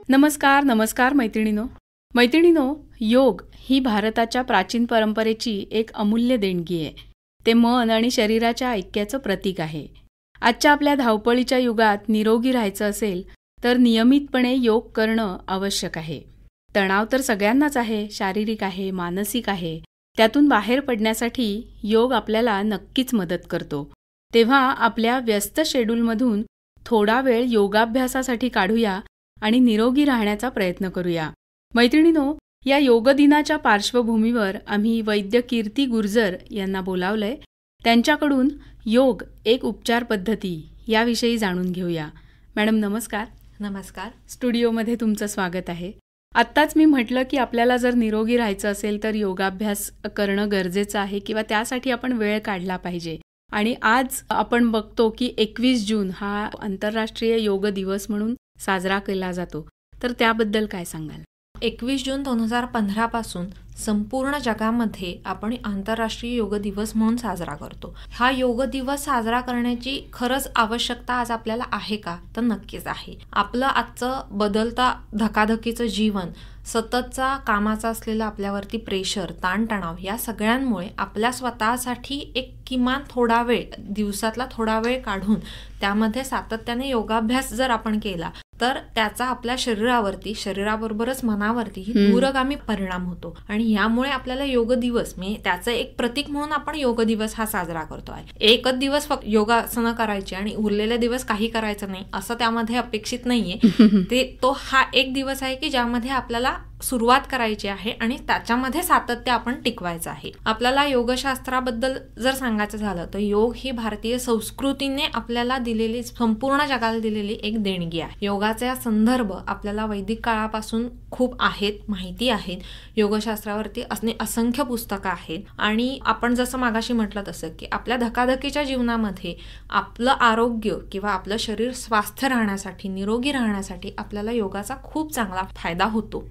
नमस्कार मैत्रिणीनो, योग ही भारताच्या प्राचीन परंपरेची एक अमूल्य देणगी आहे. ते मन आणि शरीराच्या ऐक्याचं प्रतीक आहे. आजच्या आपल्या धावपळीच्या युगात निरोगी राहायचं असेल तर नियमितपणे योग करणं आवश्यक आहे. तणाव तर सगळ्यांनाच आहे, शारीरिक आहे, मानसिक आहे. त्यातून बाहेर पडण्यासाठी योग आपल्याला नक्कीच मदत करतो. तेव्हा आपल्या व्यस्त शेड्यूलमधून थोडा वेळ योगाभ्यासासाठी काढूया आणि निरोगी राहण्याचा प्रयत्न करूया. मैत्रिणीनो, या योग दिनाच्या पार्श्वभूमीवर आम्ही वैद्य कीर्ती गुर्जर यांना बोलावलंय. त्यांच्याकडून योग एक उपचार पद्धती याविषयी जाणून घेऊया. मॅडम नमस्कार. नमस्कार. स्टुडिओमध्ये तुमचं स्वागत आहे. आत्ताच मी म्हटलं की आपल्याला जर निरोगी राहायचं असेल तर योगाभ्यास करणं गरजेचं आहे किंवा त्यासाठी आपण वेळ काढला पाहिजे. आणि आज आपण बघतो की 21 जून हा आंतरराष्ट्रीय योग दिवस म्हणून साजरा केला जातो. तर त्याबद्दल काय सांगाल? 21 जून 2015 पासून संपूर्ण जगामध्ये आपण आंतरराष्ट्रीय योग दिवस म्हणून साजरा करतो. हा योग दिवस साजरा करण्याची खरंच आवश्यकता आज आपल्याला आहे का? तर नक्कीच आहे. आपलं आजचं बदलता धकाधकीचं जीवन, सततचा कामाचा असलेला आपल्यावरती प्रेशर, ताणतणाव या सगळ्यांमुळे आपल्या स्वतःसाठी एक किमान थोडा वेळ, दिवसातला थोडा वेळ काढून त्यामध्ये सातत्याने योगाभ्यास जर आपण केला तर त्याचा आपल्या शरीराबरोबरच मनावरती दूरगामी परिणाम होतो. आणि यामुळे आपल्याला योग दिवस म्हणजे त्याचं एक प्रतीक म्हणून आपण योग दिवस हा साजरा करतो आहे. एकच दिवस फक्त योगासनं करायची आणि उरलेले दिवस काही करायचं नाही असं त्यामध्ये अपेक्षित नाहीये. तो हा एक दिवस आहे की ज्यामध्ये आपल्याला सुरुवात करायची आहे आणि त्याच्यामध्ये सातत्य आपण टिकवायचं आहे. आपल्याला योगशास्त्राबद्दल जर सांगायचं झालं तर योग ही भारतीय संस्कृतीने आपल्याला दिलेली, संपूर्ण जगाला दिलेली एक देणगी आहे. योगाचे संदर्भ आपल्याला वैदिक काळापासून खूप आहेत, माहिती आहेत. योगशास्त्रावरती असंख्य पुस्तकं आहेत. आणि आपण जसं मागाशी म्हटलं तसं की आपल्या धकाधकीच्या जीवनामध्ये आपलं आरोग्य किंवा आपलं शरीर स्वास्थ्य राहण्यासाठी, निरोगी राहण्यासाठी आपल्याला योगाचा खूप चांगला फायदा होतो.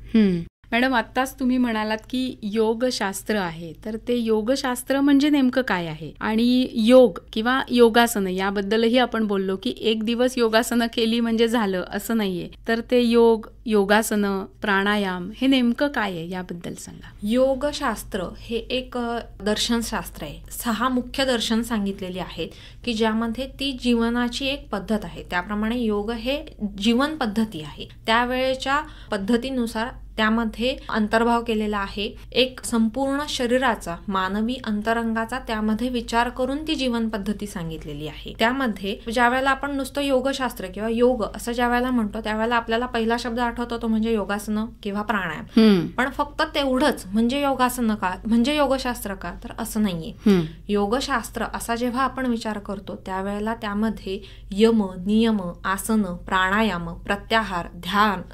मॅडम, आत्ताच तुम्ही म्हणालात की योगशास्त्र आहे, तर ते योगशास्त्र म्हणजे नेमकं काय आहे? आणि योग किंवा योगासनं याबद्दलही आपण बोललो की एक दिवस योगासनं केली म्हणजे झालं असं नाहीये. तर ते योग, योगासनं, प्राणायाम हे नेमकं काय आहे याबद्दल सांगा. योगशास्त्र हे एक दर्शनशास्त्र आहे. 6 मुख्य दर्शन सांगितलेली आहेत की ज्यामध्ये ती जीवनाची एक पद्धत आहे. त्याप्रमाणे योग हे जीवन पद्धती आहे. त्यावेळेच्या पद्धतीनुसार त्यामध्ये अंतर्भाव केलेला आहे. एक संपूर्ण शरीराचा, मानवी अंतरंगाचा त्यामध्ये विचार करून ती जीवन पद्धती सांगितलेली आहे. त्यामध्ये ज्या वेळेला आपण नुसतं योगशास्त्र किंवा योग असं ज्या वेळेला म्हणतो त्यावेळेला आपल्याला पहिला शब्द आठवतो तो म्हणजे योगासनं किंवा प्राणायाम. पण फक्त तेवढंच म्हणजे योगासनं का, म्हणजे योगशास्त्र का, तर असं नाहीये. योगशास्त्र असा जेव्हा आपण विचार करतो त्यावेळेला त्यामध्ये यम, नियम, आसन, प्राणायाम, प्रत्याहार,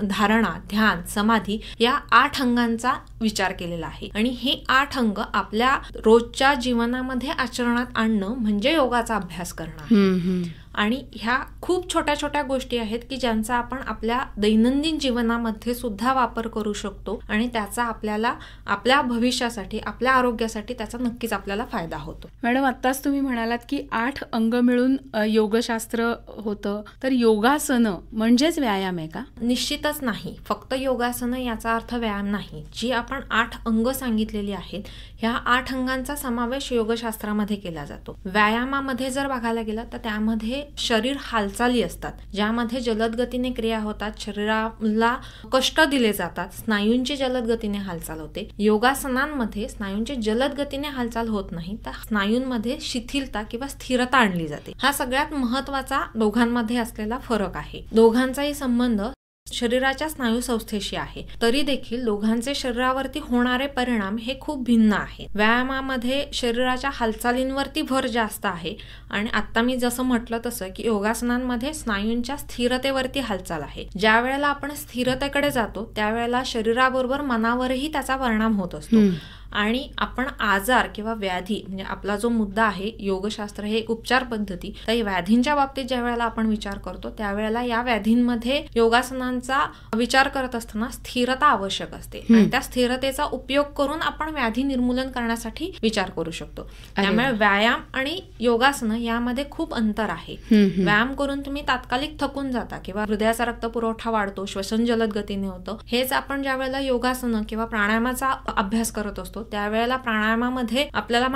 धारणा, ध्यान, समाधी या 8 अंगांचा विचार केलेला आहे. आणि हे 8 अंग आपल्या रोजच्या जीवनामध्ये आचरणात आणणं म्हणजे योगाचा अभ्यास करणं. आणि ह्या खूप छोट्या छोट्या गोष्टी आहेत की ज्यांचा आपण आपल्या दैनंदिन जीवनामध्ये सुद्धा वापर करू शकतो आणि त्याचा आपल्याला आपल्या भविष्यासाठी, आपल्या आरोग्यासाठी त्याचा नक्कीच आपल्याला फायदा होतो. मॅडम, आत्ताच तुम्ही म्हणालात की 8 अंग मिळून योगशास्त्र होतं, तर योगासनं म्हणजेच व्यायाम आहे का? निश्चितच नाही. फक्त योगासनं याचा अर्थ व्यायाम नाही. जी आपण 8 अंग सांगितलेली आहेत ह्या 8 अंगांचा समावेश योगशास्त्रामध्ये केला जातो. व्यायामामध्ये जर बघायला गेलं तर त्यामध्ये शरीर हालचाली असतात, ज्यामध्ये जलद गतीने क्रिया होतात, शरीराला कष्ट दिले जातात, स्नायूंची जलद गतीने हालचाल होते. योगासनांमध्ये स्नायूंची जलद गतीने हालचाल होत नाही, तर स्नायूंमध्ये शिथिलता किंवा स्थिरता आणली जाते. हा सगळ्यात महत्वाचा दोघांमध्ये असलेला फरक आहे. दोघांचाही संबंध शरीराच्या स्नायू संस्थेशी आहे, तरी देखील दोघांचे शरीरावरती होणारे परिणाम हे खूप भिन्न आहेत. व्यायामामध्ये शरीराच्या हालचालींवरती भर जास्त आहे आणि आता मी जसं म्हटलं तसं की योगासनांमध्ये स्नायूंच्या स्थिरतेवरती हालचाल आहे. ज्या वेळेला आपण स्थिरतेकडे जातो त्यावेळेला शरीराबरोबर मनावरही त्याचा परिणाम होत असतो. आणि आपण आजार किंवा व्याधी म्हणजे आपला जो मुद्दा आहे योगशास्त्र हे एक उपचार पद्धती, तर व्याधींच्या बाबतीत ज्या वेळेला आपण विचार करतो त्यावेळेला या व्याधींमध्ये योगासनांचा विचार करत असताना स्थिरता आवश्यक असते आणि त्या स्थिरतेचा उपयोग करून आपण व्याधी निर्मूलन करण्यासाठी विचार करू शकतो. त्यामुळे व्यायाम आणि योगासन यामध्ये खूप अंतर आहे. व्यायाम करून तुम्ही तात्कालिक थकून जाता किंवा हृदयाचा रक्तपुरवठा वाढतो, श्वसन जलद गतीने होतं. हेच आपण ज्या वेळेला योगासन किंवा प्राणायामाचा अभ्यास करत असतो त्यावेळेला प्राणायामामध्ये आपल्याला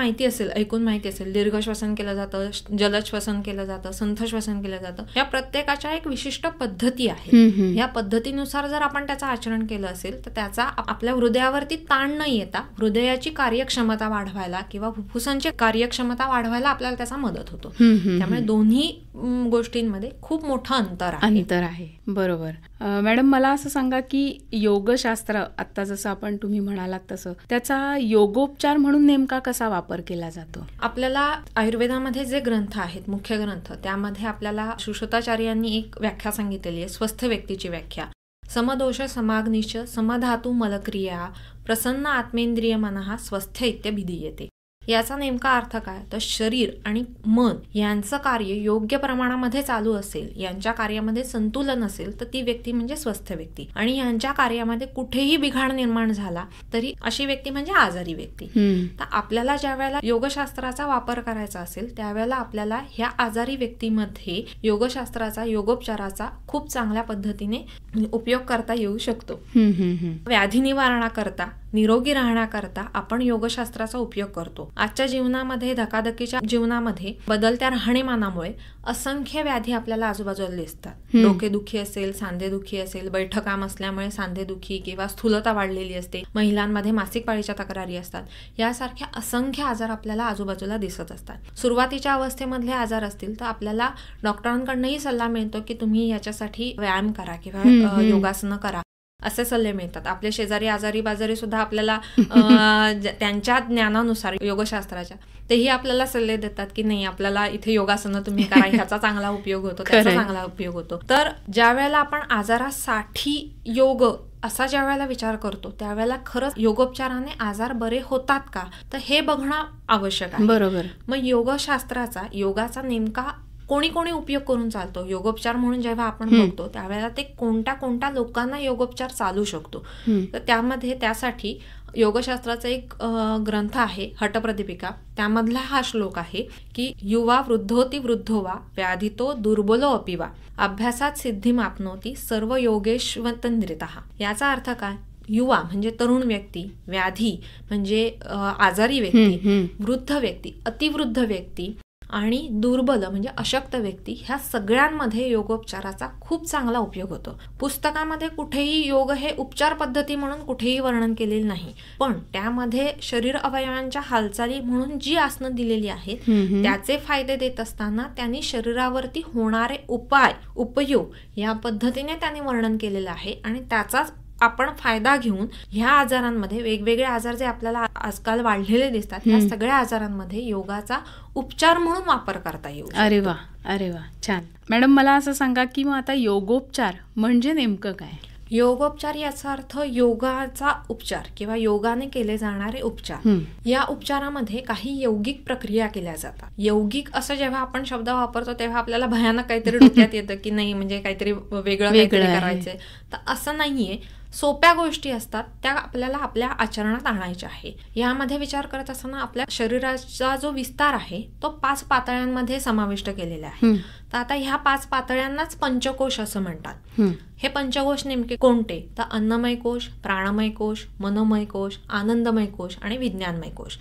ऐकून माहिती असेल दीर्घ श्वसन केलं जातं, जलद श्वसन केलं जातं, संथ श्वसन केलं जातं. या प्रत्येकाच्या एक विशिष्ट पद्धती आहे. या पद्धतीनुसार जर आपण त्याचं आचरण केलं असेल तर त्याचा आपल्या हृदयावरती ताण न येता हृदयाची कार्यक्षमता वाढवायला किंवा फुफ्फुसांची कार्यक्षमता वाढवायला आपल्याला त्याचा मदत होतो. त्यामुळे दोन्ही गोष्टींमध्ये खूप मोठं अंतर आहे. बरोबर. मॅडम, मला असं सांगा की योगशास्त्र आता जसं तुम्ही म्हणालात तसं त्याचा योगोपचार म्हणून नेमका कसा वापर केला जातो? आपल्याला आयुर्वेदामध्ये जे ग्रंथ आहेत, मुख्य ग्रंथ, त्यामध्ये आपल्याला सुश्रुताचार्यांनी एक व्याख्या सांगितलेली आहे, स्वस्थ व्यक्तीची व्याख्या. समदोष समाग्निश समधातू मलक्रिया प्रसन्न आत्मेंद्रिय मनः स्वस्थ इत्यभिधीयते. याचा नेमका अर्थ काय? तर शरीर आणि मन यांचं कार्य योग्य प्रमाणामध्ये चालू असेल, यांच्या कार्यामध्ये संतुलन असेल तर ती व्यक्ती म्हणजे स्वस्थ व्यक्ती. आणि यांच्या कार्यामध्ये कुठेही बिघाड निर्माण झाला तरी अशी व्यक्ती म्हणजे आजारी व्यक्ती. तर आपल्याला ज्या वेळेला योगशास्त्राचा वापर करायचा असेल त्यावेळेला आपल्याला ह्या आजारी व्यक्तीमध्ये योगशास्त्राचा, योगोपचाराचा खूप चांगल्या पद्धतीने उपयोग करता येऊ शकतो. व्याधी निवारणाकरता, निरोगी राहण्याकरता आपण योगशास्त्राचा उपयोग करतो. आजच्या जीवनामध्ये, धकाधकीच्या जीवनामध्ये बदलत्या राहणीमानामुळे असंख्य व्याधी आपल्याला आजूबाजूला दिसतात. डोकेदुखी असेल, सांधेदुखी असेल, बैठं काम असल्यामुळे सांधेदुखी किंवा स्थूलता वाढलेली असते, महिलांमध्ये मासिक पाळीच्या तक्रारी असतात, यासारख्या असंख्य आजार आपल्याला आजूबाजूला दिसत असतात. सुरुवातीच्या अवस्थेमधले आजार असतील तर आपल्याला डॉक्टरांकडनंही सल्ला मिळतो की तुम्ही याच्यासाठी व्यायाम करा किंवा योगासनं करा असे सल्ले मिळतात. आपले शेजारी आजारी बाजारी सुद्धा आपल्याला त्यांच्या ज्ञानानुसार योगशास्त्राच्या तेही आपल्याला सल्ले देतात की नाही, आपल्याला इथे योगासनं तुम्ही करा, ह्याचा चांगला उपयोग होतो, त्याचा चांगला उपयोग होतो. तर ज्या वेळेला आपण आजारासाठी योग असा ज्या वेळेला विचार करतो त्यावेळेला खरंच योगोपचाराने आजार बरे होतात का, तर हे बघणं आवश्यक आहे. बरोबर. मग योगशास्त्राचा, योगाचा नेमका कोणी कोणी उपयोग करून चालतो, योगोपचार म्हणून जेव्हा आपण बघतो त्यावेळेला ते कोणत्या लोकांना योगोपचार चालू शकतो. तर त्यासाठी योगशास्त्राचा एक ग्रंथ आहे हटप्रदीपिका, त्यामधला हा श्लोक आहे की युवा वृद्धोती वृद्धो वा व्याधितो दुर्बलो अपिवा अभ्यासात सिद्धिमाप्नोती सर्व योगेश्वतंद्रितः. याचा अर्थ काय? युवा म्हणजे तरुण व्यक्ती, व्याधी म्हणजे आजारी व्यक्ती, वृद्ध व्यक्ती, अतिवृद्ध व्यक्ती आणि दुर्बल म्हणजे अशक्त व्यक्ती, ह्या सगळ्यांमध्ये योगोपचाराचा खूप चांगला उपयोग होतो. पुस्तकामध्ये कुठेही योग हे उपचार पद्धती म्हणून कुठेही वर्णन केलेलं नाही, पण त्यामध्ये शरीर अवयवांच्या हालचाली म्हणून जी आसनं दिलेली आहेत त्याचे फायदे देत असताना त्यांनी शरीरावरती होणारे उपयोग या पद्धतीने त्यांनी वर्णन केलेलं आहे. आणि त्याचाच आपण फायदा घेऊन ह्या आजारांमध्ये, वेगवेगळे आजार जे आपल्याला आजकाल वाढलेले दिसतात, ह्या सगळ्या आजारांमध्ये योगाचा उपचार म्हणून वापर करता येऊ. अरे वा, छान. मॅडम, मला असं सांगा की मग आता योगोपचार म्हणजे नेमकं काय? योगोपचार याचा अर्थ योगाचा उपचार किंवा योगाने केले जाणारे उपचार. या उपचारामध्ये काही यौगिक प्रक्रिया केल्या जातात. यौगिक असं जेव्हा आपण शब्द वापरतो तेव्हा आपल्याला भयानक काहीतरी डोक्यात येतं की नाही, म्हणजे काहीतरी वेगळं करायचंय. तर असं नाहीये. सोप्या गोष्टी असतात त्या आपल्याला आपल्या आचरणात आणायच्या आहे. यामध्ये विचार करत असताना आपल्या शरीराचा जो विस्तार आहे तो 5 पातळ्यांमध्ये समाविष्ट केलेला आहे. तर आता ह्या 5 पातळ्यांनाच पंचकोश असं म्हणतात. हे पंचकोश नेमके कोणते? तर अन्नमय कोश, प्राणमय कोश, मनोमय कोश, आनंदमय कोश आणि विज्ञानमय कोश.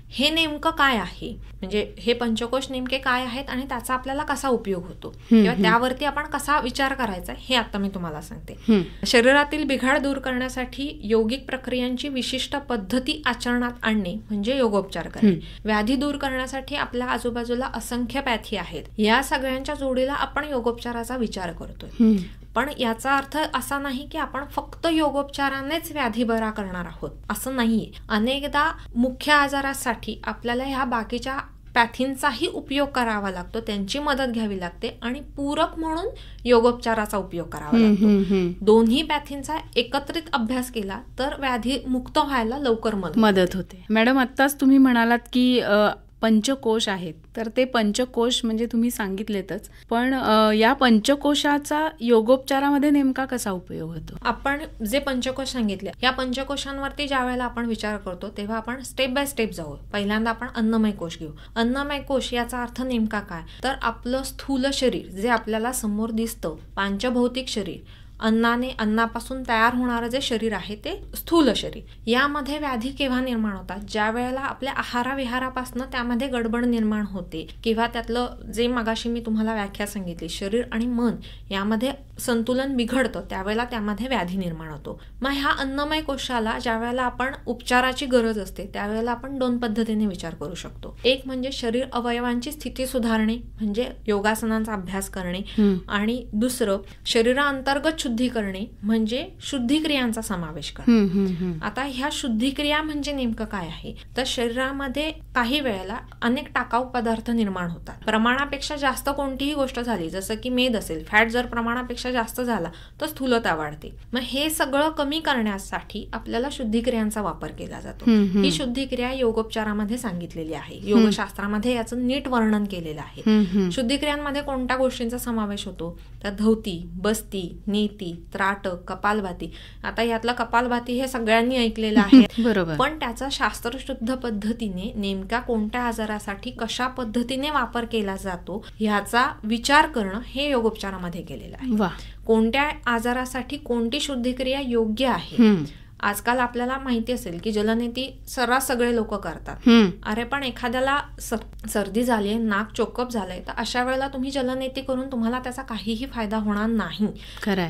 हे नेमकं काय आहे, म्हणजे हे पंचकोश नेमके काय आहेत आणि त्याचा आपल्याला कसा उपयोग होतो किंवा त्यावरती आपण कसा विचार करायचा हे आता मी तुम्हाला सांगते. शरीरातील बिघाड दूर करण्यासाठी यौगिक प्रक्रियांची विशिष्ट पद्धती आचरणात आणणे म्हणजे योगोपचार करणे. व्याधी दूर करण्यासाठी आपल्या आजूबाजूला असंख्य पॅथी आहेत. या सगळ्यांच्या जोडीला आपण योगोपचाराचा विचार करतोय. पण याचा अर्थ असा नाही की आपण फक्त योगोपचारानेच व्याधी बरा करणार आहोत, असं नाहीये. अनेकदा मुख्य आजारासाठी आपल्याला ह्या बाकीच्या पॅथींचाही उपयोग करावा लागतो, त्यांची मदत घ्यावी लागते आणि पूरक म्हणून योगोपचाराचा उपयोग करावा लागतो. दोन्ही पॅथींचा एकत्रित अभ्यास केला तर व्याधी मुक्त व्हायला लवकर मदत होते. मॅडम, आत्ताच तुम्ही म्हणालात की पंचकोश आहेत, तर ते पंचकोश म्हणजे तुम्ही सांगितलेतच, पण या पंचकोशाचा योगोपचारामध्ये नेमका कसा उपयोग होतो? आपण जे पंचकोश सांगितले, या पंचकोशांवरती ज्या वेळेला आपण विचार करतो तेव्हा आपण स्टेप बाय स्टेप जाऊ. पहिल्यांदा आपण अन्नमय कोश घेऊ. अन्नमय कोश याचा अर्थ नेमका काय, तर आपलं स्थूल शरीर जे आपल्याला समोर दिसतं, पांचभौतिक शरीर, अन्नापासून तयार होणारं जे शरीर आहे ते स्थूल शरीर. यामध्ये व्याधी केव्हा निर्माण होतात, ज्या वेळेला आपल्या आहाराविहारापासून त्यामध्ये गडबड निर्माण होते किंवा त्यातलं जे मगाशी मी तुम्हाला व्याख्या सांगितली, शरीर आणि मन यामध्ये संतुलन बिघडतं, त्यावेळेला त्यामध्ये व्याधी निर्माण होतो. मग ह्या अन्नमय कोशाला ज्या वेळेला आपण उपचाराची गरज असते त्यावेळेला आपण 2 पद्धतीने विचार करू शकतो. एक म्हणजे शरीर अवयवांची स्थिती सुधारणे, म्हणजे योगासनांचा अभ्यास करणे, आणि दुसरं शरीराअंतर्गत शुद्धी करणे, म्हणजे शुद्धिक्रियांचा समावेश करणे. आता ह्या शुद्धिक्रिया म्हणजे नेमकं काय आहे, तर शरीरामध्ये काही वेळेला अनेक टाकाऊ पदार्थ निर्माण होतात. प्रमाणापेक्षा जास्त कोणतीही गोष्ट झाली, जसं की मेद असेल, फॅट जर प्रमाणापेक्षा जास्त झाला तर स्थूलता वाढते. मग हे सगळं कमी करण्यासाठी आपल्याला शुद्धिक्रियांचा वापर केला जातो. ही शुद्धिक्रिया योगोपचारामध्ये सांगितलेली आहे, योगशास्त्रामध्ये याचं नीट वर्णन केलेलं आहे. शुद्धिक्रियांमध्ये कोणत्या गोष्टींचा समावेश होतो, तर धौती, बस्ती, नेती, त्राटक, कपालभाती. आता यातलं कपालभाती हे सगळ्यांनी ऐकलेलं आहे, बरोबर, पण त्याचा शास्त्रशुद्ध पद्धतीने नेमक्या कोणत्या आजारासाठी कशा पद्धतीने वापर केला जातो ह्याचा विचार करणं हे योगोपचारामध्ये केलेलं आहे. कोणत्या आजारासाठी कोणती शुद्धिक्रिया योग्य आहे. आजकाल आपल्याला माहिती असेल की जलनेती सर्रास सगळे लोक करतात. अरे पण एखाद्याला सर्दी झाली, नाक चोकअप झालंय, तर अशा वेळेला तुम्ही जलनेती करून तुम्हाला त्याचा काहीही फायदा होणार नाही.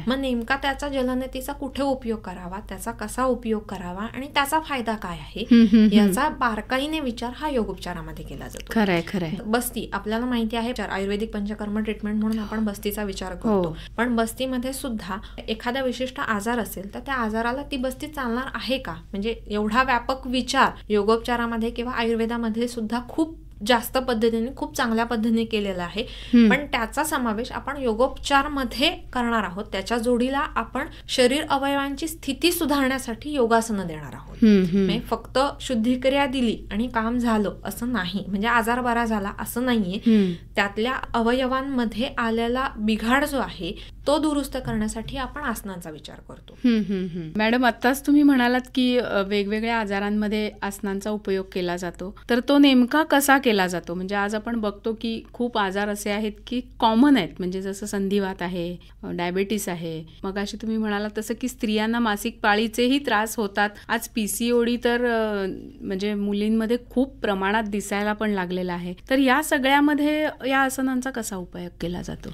मग नेमका त्याचा जलनेतीचा कुठे उपयोग करावा, त्याचा कसा उपयोग करावा आणि त्याचा फायदा काय आहे याचा बारकाईने विचार हा योगोपचारामध्ये केला जातो. खरंय. बस्ती आपल्याला माहिती आहे, आयुर्वेदिक पंचकर्म ट्रीटमेंट म्हणून आपण बस्तीचा विचार करतो, पण बस्तीमध्ये सुद्धा एखादा विशिष्ट आजार असेल तर त्या आजाराला ती बस्ती चालणार आहे का, म्हणजे एवढा व्यापक विचार योगोपचारामध्ये किंवा आयुर्वेदामध्ये सुद्धा खूप जास्त पद्धतीने, खूप चांगल्या पद्धतीने केलेला आहे. पण त्याचा समावेश आपण योगोपचार मध्ये करणार आहोत. त्याच्या जोडीला आपण शरीर अवयवांची स्थिती सुधारण्यासाठी योगासनं देणार आहोत. म्हणजे फक्त शुद्धिक्रिया दिली आणि काम झालं असं नाही, म्हणजे आजार बरा झाला असं नाहीये. त्यातल्या अवयवांमध्ये आलेला बिघाड जो आहे तो दुरुस्त करण्यासाठी आपण आसनांचा विचार करतो. मॅडम, आत्ताच तुम्ही म्हणालात की वेगवेगळ्या आजारांमध्ये आसनांचा उपयोग केला जातो, तर तो नेमका कसा केला जातो? म्हणजे आज आपण बघतो की खूप आजार असे आहेत की कॉमन आहेत, म्हणजे जसं संधिवात आहे, डायबेटीस आहे, मग अशी तुम्ही म्हणालात तसं की स्त्रियांना मासिक पाळीचेही त्रास होतात. आज PCOD तर म्हणजे मुलींमध्ये खूप प्रमाणात दिसायला पण लागलेला आहे. तर या सगळ्यामध्ये या आसनांचा कसा उपयोग केला जातो?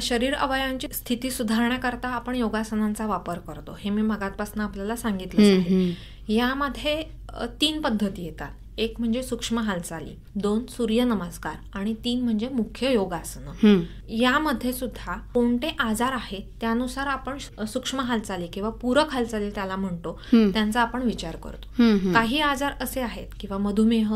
शरीर अवयवांची स्थिती सुधारण्याकरता आपण योगासनांचा वापर करतो, हे मी मगापासून आपल्याला सांगितलं आहे. यामध्ये 3 पद्धती येतात. एक म्हणजे सूक्ष्म हालचाली, 2 सूर्यनमस्कार आणि 3 म्हणजे मुख्य योगासनं. यामध्ये सुद्धा कोणते आजार आहेत त्यानुसार आपण सूक्ष्म हालचाली किंवा पूरक हालचाली त्याला म्हणतो त्यांचा आपण विचार करतो. काही आजार असे आहेत किंवा मधुमेह,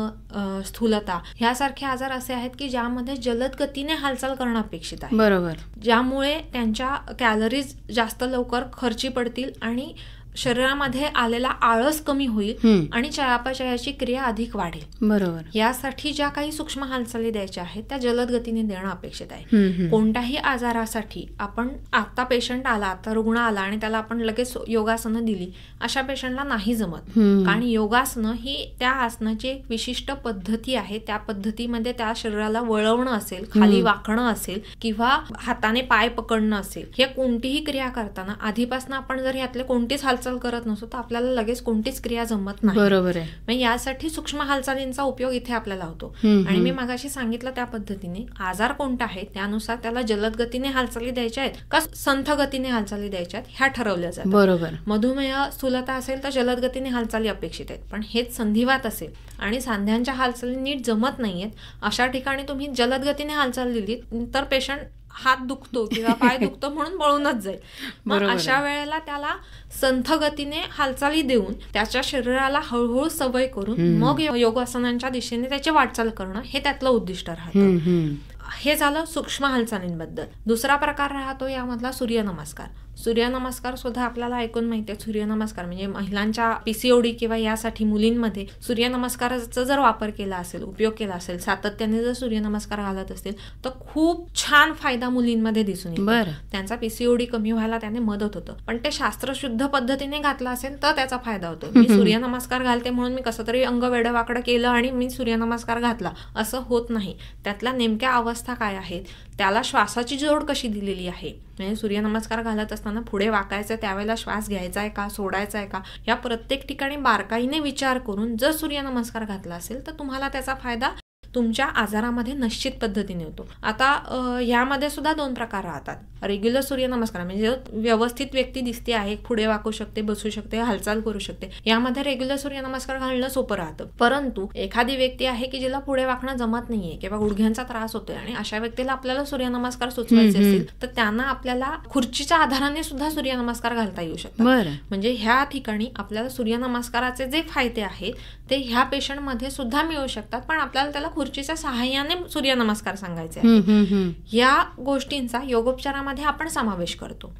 स्थूलता ह्यासारखे आजार असे आहेत की ज्यामध्ये जलद गतीने हालचाल करणं अपेक्षित आहे. बरोबर. ज्यामुळे त्यांच्या कॅलरीज जास्त लवकर खर्ची पडतील आणि शरीरामध्ये आलेला आळस कमी होईल आणि चयापचयाची क्रिया अधिक वाढेल. बरोबर. यासाठी ज्या काही सूक्ष्म हालचाली द्यायच्या आहेत त्या जलद गतीने देणं अपेक्षित आहे. कोणत्याही आजारासाठी आपण आता पेशंट आला, आता रुग्ण आला आणि त्याला आपण लगेच योगासनं दिली, अशा पेशंटला नाही जमत. कारण योगासनं ही त्या आसनाची एक विशिष्ट पद्धती आहे. त्या पद्धतीमध्ये त्या शरीराला वळवणं असेल, खाली वाकणं असेल किंवा हाताने पाय पकडणं असेल, हे कोणतीही क्रिया करताना आधीपासून आपण जर यातले कोणतीच हालचाल करत नसतो तर आपल्याला लगेच कोणतीच क्रिया जमत नाही. बरोबर आहे. यासाठी सूक्ष्म हालचालींचा उपयोग इथे आपल्याला होतो. आणि मी मगाशी सांगितलं त्या पद्धतीने आजार कोणता आहे त्यानुसार त्याला जलद गतीने हालचाली द्यायच्या आहेत का संथ गतीने हालचाली द्यायच्या आहेत ह्या ठरवल्या जातात. बरोबर. मधुमेह, स्थूलता असेल तर जलद गतीने हालचाली अपेक्षित आहेत, पण हेच संधिवात असेल आणि सांध्यांच्या हालचाली नीट जमत नाहीयेत, अशा ठिकाणी तुम्ही जलद गतीने हालचाल दिली तर पेशंट हात दुखतो किंवा पाय दुखतो म्हणून पळूनच जाईल. मग अशा वेळेला त्याला संथ गतीने हालचाली देऊन त्याच्या शरीराला हळूहळू सवय करून मग योगासनांच्या दिशेने त्याची वाटचाल करणं हे त्यातलं उद्दिष्ट राहतं. हे झालं सूक्ष्म हालचालींबद्दल. दुसरा प्रकार राहतो यामधला सूर्यनमस्कार. सूर्यनमस्कार सुद्धा आपल्याला ऐकून माहिती आहे. सूर्यनमस्कार म्हणजे महिलांच्या पीसीओडी किंवा यासाठी मुलींमध्ये सूर्यनमस्काराचा जर वापर केला असेल, उपयोग केला असेल, सातत्याने जर सूर्यनमस्कार घालत असतील तर खूप छान फायदा मुलींमध्ये दिसून येतो. त्यांचा पीसीओडी कमी व्हायला त्याने मदत होतं. पण ते शास्त्रशुद्ध पद्धतीने घातलं असेल तर त्याचा फायदा होतो. मी सूर्यनमस्कार घालते म्हणून मी कसं तरी अंग वेडवाकडं केलं आणि मी सूर्यनमस्कार घातला असं होत नाही. त्यातल्या नेमक्या अवस्था काय आहेत, त्याला श्वासाची जोड कशी दिलेली आहे, म्हणजे सूर्यनमस्कार घालत असताना पुढे वाकायचं त्यावेळेला श्वास घ्यायचा आहे का, सोडायचा आहे का, या प्रत्येक ठिकाणी बारकाईने विचार करून जर सूर्यनमस्कार घातला असेल तर तुम्हाला त्याचा फायदा तुमच्या आजारामध्ये निश्चित पद्धतीने होतो. आता यामध्ये सुद्धा 2 प्रकार राहतात. रेग्युलर सूर्यनमस्कार म्हणजे व्यवस्थित व्यक्ती दिसते आहे, पुढे वाकू शकते, बसू शकते, हालचाल करू शकते, यामध्ये रेग्युलर सूर्यनमस्कार घालणं सोपं राहतं. परंतु एखादी व्यक्ती आहे की जिला पुढे वाकणं जमत नाहीये किंवा गुडघ्यांचा त्रास होतोय आणि अशा व्यक्तीला आपल्याला सूर्यनमस्कार सुचवायचे असतील तर त्यांना आपल्याला खुर्चीच्या आधाराने सुद्धा सूर्यनमस्कार घालता येऊ शकतात. म्हणजे ह्या ठिकाणी आपल्याला सूर्यनमस्काराचे जे फायदे आहेत ते ह्या पेशंटमध्ये सुद्धा मिळू शकतात. पण आपल्याला त्याला खुर्चीच्या सहाय्याने सूर्यनमस्कार सांगायचे आहेत. या गोष्टींचा योगोपचारामध्ये आपण समावेश करतो.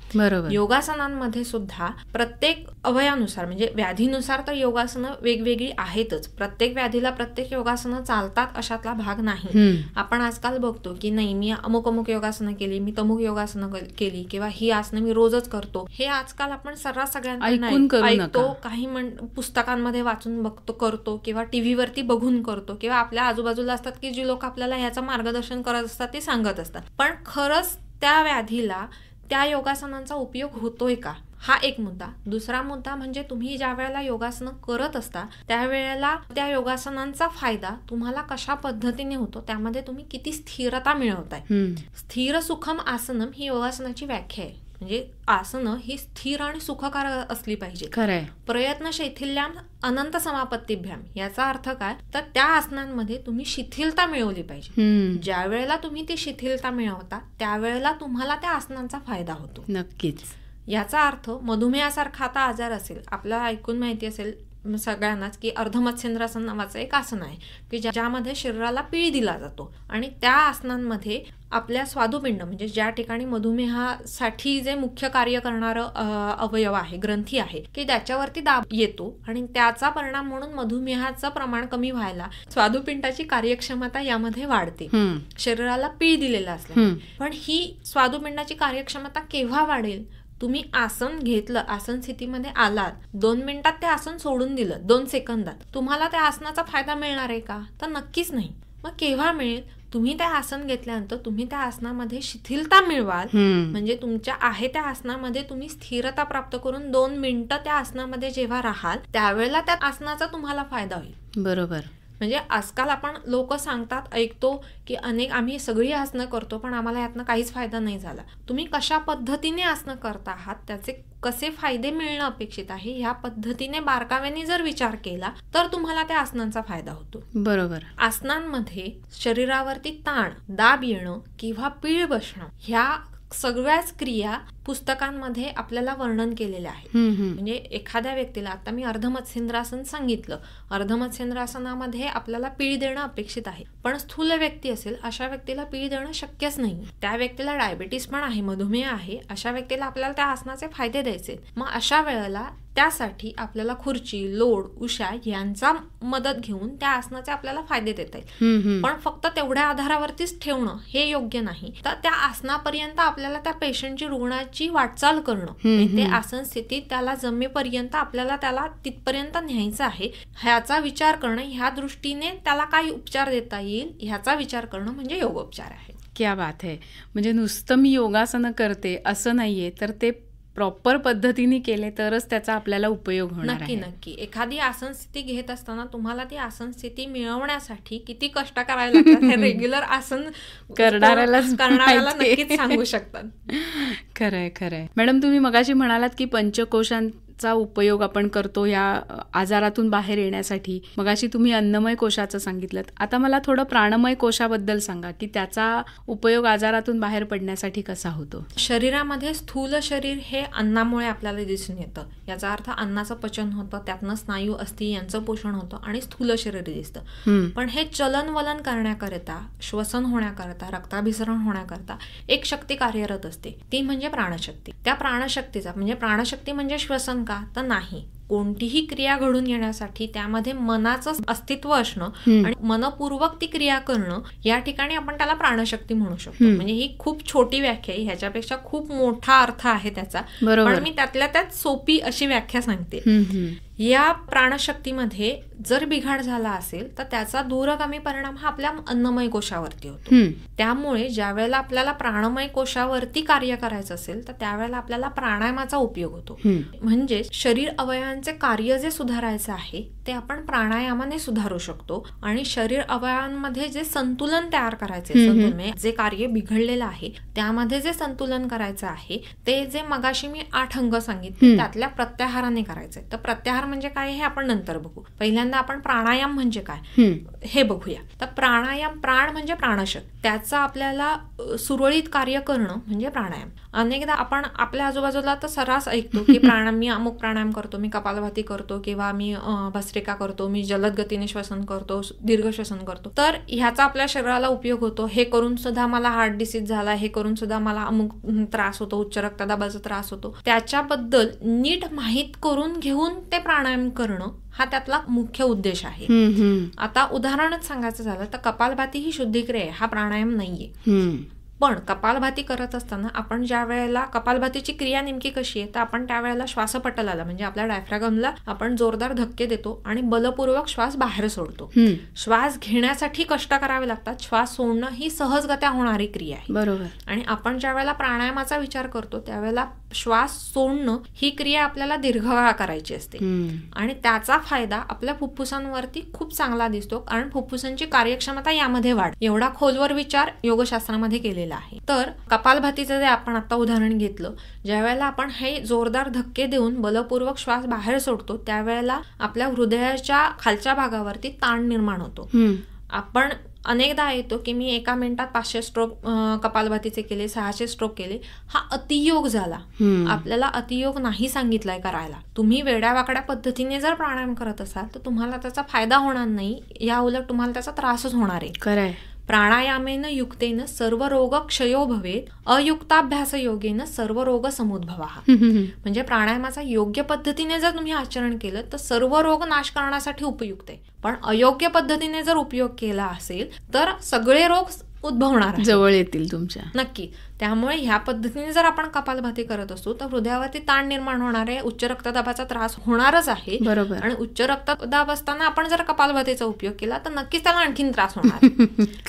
योगासनांमध्ये सुद्धा प्रत्येक अवयानुसार म्हणजे व्याधीनुसार तर योगासनं वेगवेगळी आहेतच. प्रत्येक व्याधीला प्रत्येक योगासनं चालतात अशातला भाग नाही. आपण आजकाल बघतो की नाही मी अमुक योगासनं केली, मी तमुक योगासनं केली किंवा ही आसनं मी रोजच करतो. हे आजकाल आपण सर्रास सगळ्यांना ऐकतो, काही पुस्तकांमध्ये वाचून बघतो करतो किंवा टीव्हीवरती बघून करतो किंवा आपल्या आजूबाजूला असतात की जी लोक आपल्याला ह्याचं मार्गदर्शन करत असतात ते सांगत असतात. पण खरंच त्या व्याधीला त्या योगासनांचा उपयोग होतोय का, हा एक मुद्दा. दुसरा मुद्दा म्हणजे तुम्ही ज्या वेळेला योगासनं करत असता त्यावेळेला त्या योगासनांचा फायदा तुम्हाला कशा पद्धतीने होतो, त्यामध्ये तुम्ही किती स्थिरता मिळवताय. स्थिर सुखम आसनम ही योगासनाची व्याख्या आहे. म्हणजे आसनं ही स्थिर आणि सुखकारक असली पाहिजे. प्रयत्न शैथिल्याम अनंत समापत्तीभ्याम याचा अर्थ काय, तर त्या आसनांमध्ये तुम्ही शिथिलता मिळवली पाहिजे. ज्या वेळेला तुम्ही ती शिथिलता मिळवता त्यावेळेला तुम्हाला त्या आसनांचा फायदा होतो. नक्कीच. याचा अर्थ मधुमेहासारखा आता आजार असेल, आपल्याला ऐकून माहिती असेल सगळ्यांनाच की अर्धमत्स्येंद्रासन नावाचं एक आसन आहे की ज्यामध्ये शरीराला पीळ दिला जातो आणि त्या आसनांमध्ये आपल्या स्वादुपिंड म्हणजे ज्या ठिकाणी मधुमेहासाठी जे मुख्य कार्य करणारं अवयव आहे, ग्रंथी आहे, की त्याच्यावरती दाब येतो आणि त्याचा परिणाम म्हणून मधुमेहाचं प्रमाण कमी व्हायला स्वादुपिंडाची कार्यक्षमता यामध्ये वाढते, शरीराला पीळ दिलेला असल्या. पण ही स्वादुपिंडाची कार्यक्षमता केव्हा वाढेल, तुम्ही आसन घेतलं, आसन स्थितीमध्ये आलात, 2 मिनिटात ते आसन सोडून दिलं, 2 सेकंदात, तुम्हाला त्या आसनाचा फायदा मिळणार आहे का, तर नक्कीच नाही. मग केव्हा मिळेल, तुम्ही त्या आसन घेतल्यानंतर तुम्ही त्या आसनामध्ये शिथिलता मिळवाल, म्हणजे तुमच्या आहे त्या आसनामध्ये तुम्ही स्थिरता प्राप्त करून 2 मिनिटं त्या आसनामध्ये जेव्हा राहाल त्यावेळेला त्या आसनाचा तुम्हाला फायदा होईल. बरोबर. म्हणजे आजकाल आपण लोक सांगतात, ऐकतो की आम्ही सगळी आसनं करतो पण आम्हाला यातनं काहीच फायदा नाही झाला. तुम्ही कशा पद्धतीने आसनं करता आहात, त्याचे कसे फायदे मिळणं अपेक्षित आहे, ह्या पद्धतीने बारकाव्याने जर विचार केला तर तुम्हाला त्या आसनांचा फायदा होतो. बरोबर. आसनांमध्ये शरीरावरती ताण, दाब येणं किंवा पीळ बसणं ह्या सगळ्याच क्रिया पुस्तकांमध्ये आपल्याला वर्णन केलेल्या आहे. म्हणजे एखाद्या व्यक्तीला, आता मी अर्धमत्स्येंद्रासन सांगितलं, अर्धमत्स्येंद्रासनामध्ये आपल्याला पीळ देणं अपेक्षित आहे, पण स्थूल व्यक्ती असेल अशा व्यक्तीला पीळ देणं शक्यच नाही. त्या व्यक्तीला डायबिटीस पण आहे, मधुमेह आहे, अशा व्यक्तीला आपल्याला त्या आसनाचे फायदे द्यायचे. मग अशा वेळेला त्यासाठी आपल्याला खुर्ची, लोड, उशा यांचा मदत घेऊन त्या आसनाचे आपल्याला फायदे देता येईल. पण फक्त तेवढ्या आधारावरतीच ठेवणं हे योग्य नाही. तर त्या आसनापर्यंत आपल्याला त्या पेशंटची, रुग्णाची वाटचाल करणं, ते आसन स्थितीत त्याला जमेपर्यंत आपल्याला त्याला तिथपर्यंत न्यायचं आहे, ह्याचा विचार करणं, ह्या दृष्टीने त्याला काय उपचार देता येईल ह्याचा विचार करणं म्हणजे योगोपचार आहे. क्या बात आहे. म्हणजे नुसतं मी योगासनं करते असं नाहीये, तर ते प्रॉपर पद्धतीने केले तरच त्याचा आपल्याला उपयोग होणार आहे. नक्की. एखादी आसन स्थिती घेत असताना तुम्हाला ती आसन स्थिती मिळवण्यासाठी किती कष्ट करायला लागतात हे रेग्युलर आसन करणाऱ्याला नक्कीच सांगू शकतात. खरंय. मॅडम, तुम्ही मगाशी म्हणालात की पंचकोशांचा श्वासाचा उपयोग आपण करतो या आजारातून बाहेर येण्यासाठी. मगाशी तुम्ही अन्नमय कोशाचं सांगितलं. आता मला थोडं प्राणमय कोशाबद्दल सांगा की त्याचा उपयोग आजारातून बाहेर पडण्यासाठी कसा होतो. शरीरामध्ये स्थूल शरीर हे अन्नामुळे आपल्याला दिसून येतं. याचा अर्थ अन्नाचं पचन होतं, त्यातनं स्नायू अस्थि यांचं पोषण होतं आणि स्थूल शरीर दिसतं. पण हे चलनवलन करण्याकरिता, श्वसन होण्याकरता, रक्ताभिसरण होण्याकरता एक शक्ती कार्यरत असते, ती म्हणजे प्राणशक्ती. त्या प्राणशक्तीचा म्हणजे प्राणशक्ती म्हणजे श्वसन का तर नाही, कोणतीही क्रिया घडून येण्यासाठी त्यामध्ये मनाचं अस्तित्व असणं आणि मनपूर्वक ती क्रिया करणं, या ठिकाणी आपण त्याला प्राणशक्ती म्हणू शकतो. म्हणजे ही खूप छोटी व्याख्या आहे, ह्याच्यापेक्षा खूप मोठा अर्थ आहे त्याचा, पण मी त्यातल्या त्यात सोपी अशी व्याख्या सांगते. या प्राणशक्तीमध्ये जर बिघाड झाला असेल तर त्याचा दूरगामी परिणाम हा आपल्या अन्नमय कोशावरती होतो. त्यामुळे ज्या वेळेला आपल्याला प्राणमय कोशावरती कार्य करायचं असेल तर त्यावेळेला आपल्याला प्राणायामाचा उपयोग होतो. म्हणजे शरीर अवयवांचे कार्य जे सुधारायचं आहे ते आपण प्राणायामाने सुधारू शकतो आणि शरीर अवयवांमध्ये जे संतुलन तयार करायचे, जे कार्य बिघडलेलं आहे त्यामध्ये जे संतुलन करायचं आहे ते जे मगाशी मी 8 अंग सांगितले त्यातल्या प्रत्याहाराने करायचंय. तर प्रत्याहार म्हणजे काय हे आपण नंतर बघू. पहिल्यांदा आपण प्राणायाम म्हणजे काय हे बघूया. तर प्राणायाम, प्राण म्हणजे प्राणशक्ती, त्याचं आपल्याला सुरळीत कार्य करणं म्हणजे प्राणायाम. अनेकदा आपण आपल्या आजूबाजूला तर सर्रास ऐकतो की मी अमुक प्राणायाम करतो, मी कपालभाती करतो किंवा मी भस्त्रिका करतो, मी जलद गतीने श्वसन करतो, दीर्घ श्वसन करतो. तर ह्याचा आपल्या शरीराला उपयोग होतो. हे करून सुद्धा मला हार्ट डिसीज झाला, हे करून सुद्धा मला अमुक त्रास होतो, उच्च रक्तदाबाचा त्रास होतो. त्याच्याबद्दल नीट माहीत करून घेऊन ते प्राणायाम करणं हा त्यातला मुख्य उद्देश आहे. आता उदाहरणच सांगायचं झालं तर कपालभाती ही शुद्धिक्रिया आहे, हा प्राणायाम नाहीये. पण कपालभाती करत असताना आपण ज्या वेळेला, कपालभातीची क्रिया नेमकी कशी आहे तर आपण त्यावेळेला श्वासपटलाला म्हणजे आपल्या डायफ्रॅगमला आपण जोरदार धक्के देतो आणि बलपूर्वक श्वास बाहेर सोडतो. श्वास घेण्यासाठी कष्ट करावे लागतात, श्वास सोडणं ही सहजगत्या होणारी क्रिया आहे. बरोबर. आणि आपण ज्या वेळेला प्राणायामाचा विचार करतो त्यावेळेला श्वास सोडणं ही क्रिया आपल्याला दीर्घकाळ करायची असते आणि त्याचा फायदा आपल्या फुफ्फुसांवरती खूप चांगला दिसतो, कारण फुफ्फुसांची कार्यक्षमता यामध्ये वाढ. एवढा खोलवर विचार योगशास्त्रामध्ये केलेला आहे. तर कपालभातीचं जे आपण आता उदाहरण घेतलं, ज्या वेळेला आपण हे जोरदार धक्के देऊन बलपूर्वक श्वास बाहेर सोडतो त्यावेळेला आपल्या हृदयाच्या खालच्या भागावरती ताण निर्माण होतो. आपण अनेकदा येतो की मी एका मिनिटात 500 स्ट्रोक कपालभातीचे केले, 600 स्ट्रोक केले, हा अतियोग झाला. आपल्याला अतियोग नाही सांगितलाय करायला. तुम्ही वेड्यावाकड्या पद्धतीने जर प्राणायाम करत असाल तर तुम्हाला त्याचा फायदा होणार नाही, या उलट तुम्हाला त्याचा त्रासच होणार आहे. खरंय. प्राणायामेन युक्तेन सर्व रोग क्षयो भवेत, अयुक्ताभ्यास योगेन सर्व रोग समुद्भवः. म्हणजे प्राणायामाचा योग्य पद्धतीने जर तुम्ही आचरण केलं तर सर्व रोग नाश करण्यासाठी उपयुक्त आहे. पण अयोग्य पद्धतीने जर उपयोग केला असेल तर सगळे रोग उद्भवणार, जवळ येतील तुमच्या. नक्की. त्यामुळे ह्या पद्धतीने जर आपण कपालभाती करत असतो तर हृदयावरती ताण निर्माण होणार आहे, उच्च रक्तदाबाचा त्रास होणारच आहे. बरोबर. आणि उच्च रक्तदाब असताना आपण जर कपालभातीचा उपयोग केला तर नक्कीच त्याला आणखीन त्रास होणार.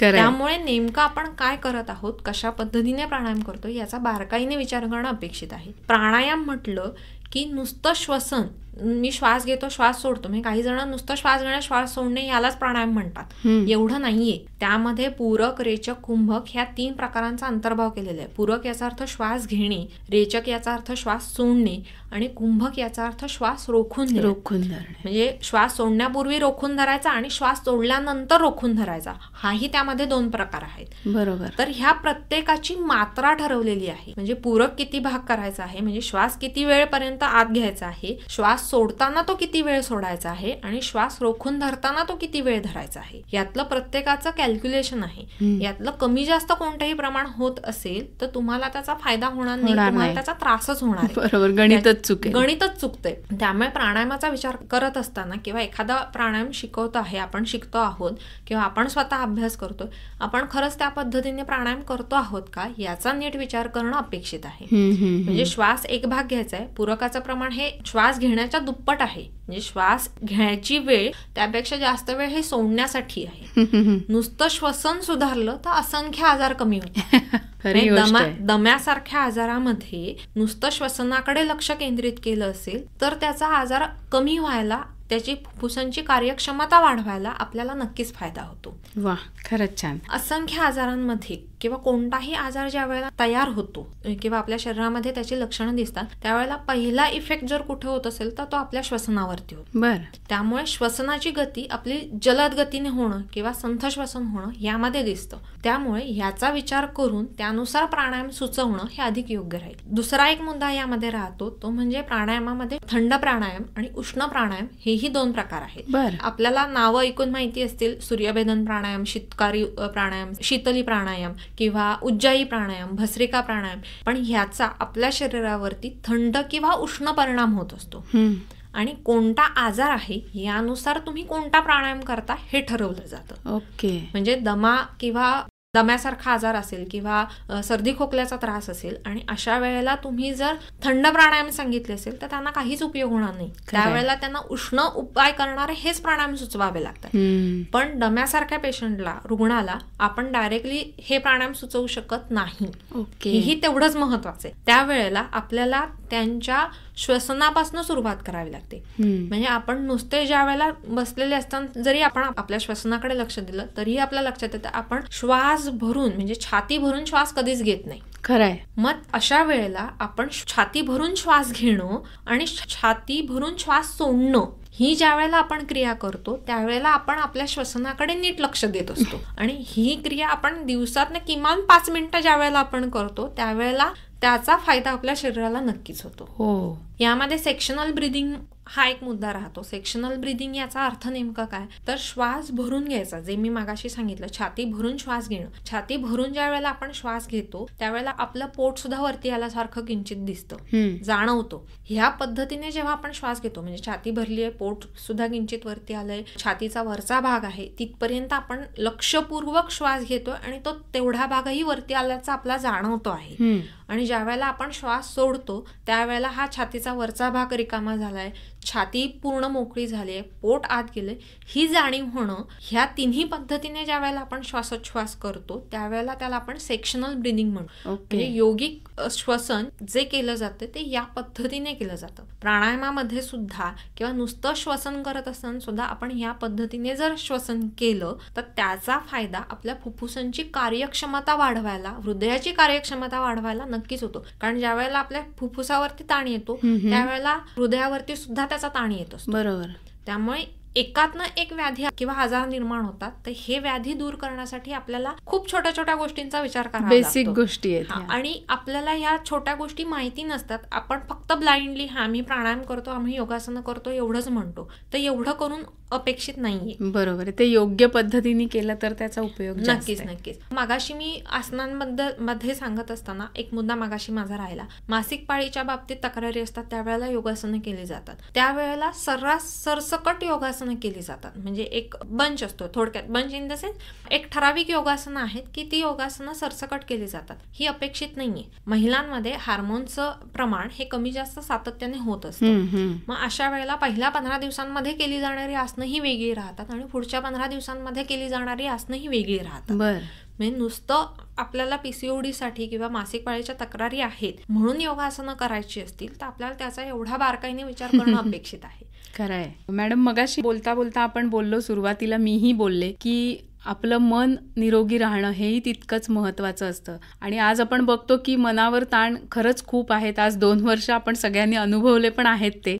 त्यामुळे नेमकं आपण काय करत आहोत, कशा पद्धतीने प्राणायाम करतो याचा बारकाईने विचार करणं अपेक्षित आहे. प्राणायाम म्हटलं की नुसतं श्वसन, मी श्वास घेतो श्वास सोडतो, म्हणजे काही जण नुसतं श्वास घेणं श्वास सोडणे यालाच प्राणायाम म्हणतात. एवढं नाहीये. त्यामध्ये पूरक, रेचक, कुंभक ह्या 3 प्रकारांचा अंतर्भाव केलेला आहे. पूरक याचा अर्थ श्वास घेणे, रेचक याचा अर्थ श्वास सोडणे आणि कुंभक याचा अर्थ श्वास रोखून धरणे. म्हणजे श्वास सोडण्यापूर्वी रोखून धरायचा आणि श्वास सोडल्यानंतर रोखून धरायचा, हाही त्यामध्ये 2 प्रकार आहेत. बरोबर. तर ह्या प्रत्येकाची मात्रा ठरवलेली आहे. म्हणजे पूरक किती भाग करायचा आहे, म्हणजे श्वास किती वेळपर्यंत आत घ्यायचा आहे, श्वास सोडताना तो किती वेळ सोडायचा आहे आणि श्वास रोखून धरताना तो किती वेळ धरायचा आहे, यातलं प्रत्येकाचं कॅल्क्युलेशन आहे. यातलं कमी जास्त कोणतंही प्रमाण होत असेल तर तुम्हाला त्याचा फायदा होणार नाही, तुम्हाला त्याचा त्रासच होणार आहे. बरोबर. गणितच चुकतंय. त्यामुळे प्राणायामाचा विचार करत असताना किंवा एखादा प्राणायाम शिकवतो आहे, आपण शिकतो आहोत किंवा आपण स्वतः अभ्यास करतोय, आपण खरंच त्या पद्धतीने प्राणायाम करतो आहोत का याचा नीट विचार करणं अपेक्षित आहे. म्हणजे श्वास एक भाग घ्यायचा आहे, पूरकाचं प्रमाण हे श्वास घेण्याच्या दुप्पट आहे. म्हणजे श्वास घ्यायची वेळ त्यापेक्षा जास्त वेळ हे सोडण्यासाठी आहे. नुसतं श्वसन सुधारलं तर असंख्य आजार कमी होतात. दम्यासारख्या आजारामध्ये नुसतं श्वसनाकडे लक्ष केंद्रित केलं असेल तर त्याचा आजार कमी व्हायला, त्याची फुफ्फुसांची कार्यक्षमता वाढवायला आपल्याला नक्कीच फायदा होतो. वा, खरंच छान. असंख्य आजारांमध्ये किंवा कोणताही आजार ज्या वेळेला तयार होतो किंवा आपल्या शरीरामध्ये त्याची लक्षणं दिसतात, त्यावेळेला पहिला इफेक्ट जर कुठे होत असेल तर तो आपल्या श्वसनावरती होतो. त्यामुळे श्वसनाची गती आपली जलद गतीने होणं किंवा संथ श्वसन होणं यामध्ये दिसतं. त्यामुळे याचा विचार करून त्यानुसार प्राणायाम सुचवणं हे अधिक योग्य राहील. दुसरा एक मुद्दा यामध्ये राहतो तो म्हणजे प्राणायामामध्ये थंड प्राणायाम आणि उष्ण प्राणायाम हेही 2 प्रकार आहेत. आपल्याला नावं ऐकून माहिती असतील, सूर्यभेदन प्राणायाम, शीतकारी प्राणायाम, शीतली प्राणायाम किंवा उज्जाई प्राणायाम, भस्त्रिका प्राणायाम. पण ह्याचा आपल्या शरीरावरती थंड किंवा उष्ण परिणाम होत असतो. आणि कोणता आजार आहे यानुसार तुम्ही कोणता प्राणायाम करता हे ठरवलं जातं. म्हणजे दम्यासारखा आजार असेल किंवा सर्दी खोकल्याचा त्रास असेल आणि अशा वेळेला तुम्ही जर थंड प्राणायाम सांगितले असेल तर त्यांना काहीच उपयोग होणार नाही. त्यावेळेला त्यांना उष्ण उपाय करणारे हेच प्राणायाम सुचवावे लागतात. पण दम्यासारख्या पेशंटला, रुग्णाला आपण डायरेक्टली हे प्राणायाम सुचवू शकत नाही. हेही तेवढंच महत्वाचं आहे. त्यावेळेला आपल्याला त्यांच्या श्वसनापासून सुरुवात करावी लागते. म्हणजे आपण नुसते ज्या वेळेला बसलेले असताना जरी आपण आपल्या श्वसनाकडे लक्ष दिलं तरीही आपल्या लक्षात येतं आपण श्वास भरून म्हणजे छाती भरून श्वास कधीच घेत नाही. खरंय. मग अशा वेळेला आपण छाती भरून श्वास घेणं आणि छाती भरून श्वास सोडणं ही ज्या वेळेला आपण क्रिया करतो त्यावेळेला आपण आपल्या श्वसनाकडे नीट लक्ष देत असतो. आणि ही क्रिया आपण दिवसात किमान 5 मिनिटं ज्या वेळेला आपण करतो त्यावेळेला त्याचा फायदा आपल्या शरीराला नक्कीच होतो. यामध्ये सेक्शनल ब्रीदिंग हा एक मुद्दा राहतो. सेक्शनल ब्रीदिंग याचा अर्थ नेमका काय तर श्वास भरून घ्यायचा, जे मी मागाशी सांगितलं छाती भरून श्वास घेणं. छाती भरून ज्या वेळेला आपण श्वास घेतो त्यावेळेला आपलं पोट सुद्धा वरती आल्यासारखं किंचित दिसतं, जाणवतो. ह्या पद्धतीने जेव्हा आपण श्वास घेतो म्हणजे छाती भरली आहे, पोट सुद्धा किंचित वरती आलंय, छातीचा वरचा भाग आहे तिथपर्यंत आपण लक्षपूर्वक श्वास घेतोय आणि तो तेवढा भागही वरती आल्याचा आपला जाणवतो आहे. आणि ज्या वेळेला आपण श्वास सोडतो त्यावेळेला हा छातीचा वरचा भाग रिकामा झालाय, छाती पूर्ण मोकळी झाली आहे, पोट आत गेले, ही जाणीव होणं. ह्या तिन्ही पद्धतीने ज्या वेळेला आपण श्वासोच्छ्वास करतो त्यावेळेला त्याला आपण सेक्शनल ब्रीदिंग म्हणतो. म्हणजे योगिक श्वसन जे केलं जातं ते या पद्धतीने केलं जातं. प्राणायामामध्ये सुद्धा किंवा नुसतं श्वसन करत असताना सुद्धा आपण या पद्धतीने जर श्वसन केलं तर त्याचा फायदा आपल्या फुफ्फुसांची कार्यक्षमता वाढवायला, हृदयाची कार्यक्षमता वाढवायला नक्कीच होतो. कारण ज्या वेळेला आपल्या फुफ्फुसावरती ताण येतो त्यावेळेला हृदयावरती सुद्धा त्याचा ताण येत असतो. बरोबर. त्यामुळे एकातनं एक व्याधी किंवा आजार निर्माण होतात. तर हे व्याधी दूर करण्यासाठी आपल्याला खूप छोट्या छोट्या गोष्टींचा विचार करावा लागतो. बेसिक गोष्टी आहेत. आणि आपल्याला ह्या छोट्या गोष्टी माहिती नसतात. आपण फक्त ब्लाइंडली आम्ही प्राणायाम करतो, आम्ही योगासनं करतो एवढंच म्हणतो. तर एवढं करून अपेक्षित नाहीये. बरोबर. ते योग्य पद्धतीने केलं तर त्याचा उपयोग नक्कीच. मागाशी मी आसनांमध्ये सांगत असताना एक मुद्दा मागाशी माझा राहिला. मासिक पाळीच्या बाबतीत तक्रारी असतात त्यावेळेला योगासनं केली जातात. त्यावेळेला सरसकट योगासनं केली जातात. म्हणजे एक बंच असतो, थोडक्यात बंच इन द सेन्स एक ठराविक योगासनं आहेत की ती योगासनं सरसकट केली जातात. ही अपेक्षित नाहीये. महिलांमध्ये हार्मोनचं प्रमाण हे कमी जास्त सातत्याने होत असतं. मग अशा वेळेला पहिल्या 15 दिवसांमध्ये केली जाणारी आसनं ही वेगळी राहतात आणि पुढच्या 15 दिवसांमध्ये केली जाणारी आसनं ही वेगळी राहतात. म्हणजे नुसतं आपल्याला PCOD साठी किंवा मासिक पाळीच्या तक्रारी आहेत म्हणून योगासनं करायची असतील तर आपल्याला त्याचा एवढा बारकाईने विचार करणं अपेक्षित आहे. खरंय. मॅडम, मगाशी बोलता बोलता आपण बोललो, सुरुवातीला मीही बोलले की आपलं मन निरोगी राहणं हेही तितकंच महत्त्वाचं असतं. आणि आज आपण बघतो की मनावर ताण खरंच खूप आहेत. आज 2 वर्ष आपण सगळ्यांनी अनुभवले पण आहेत ते.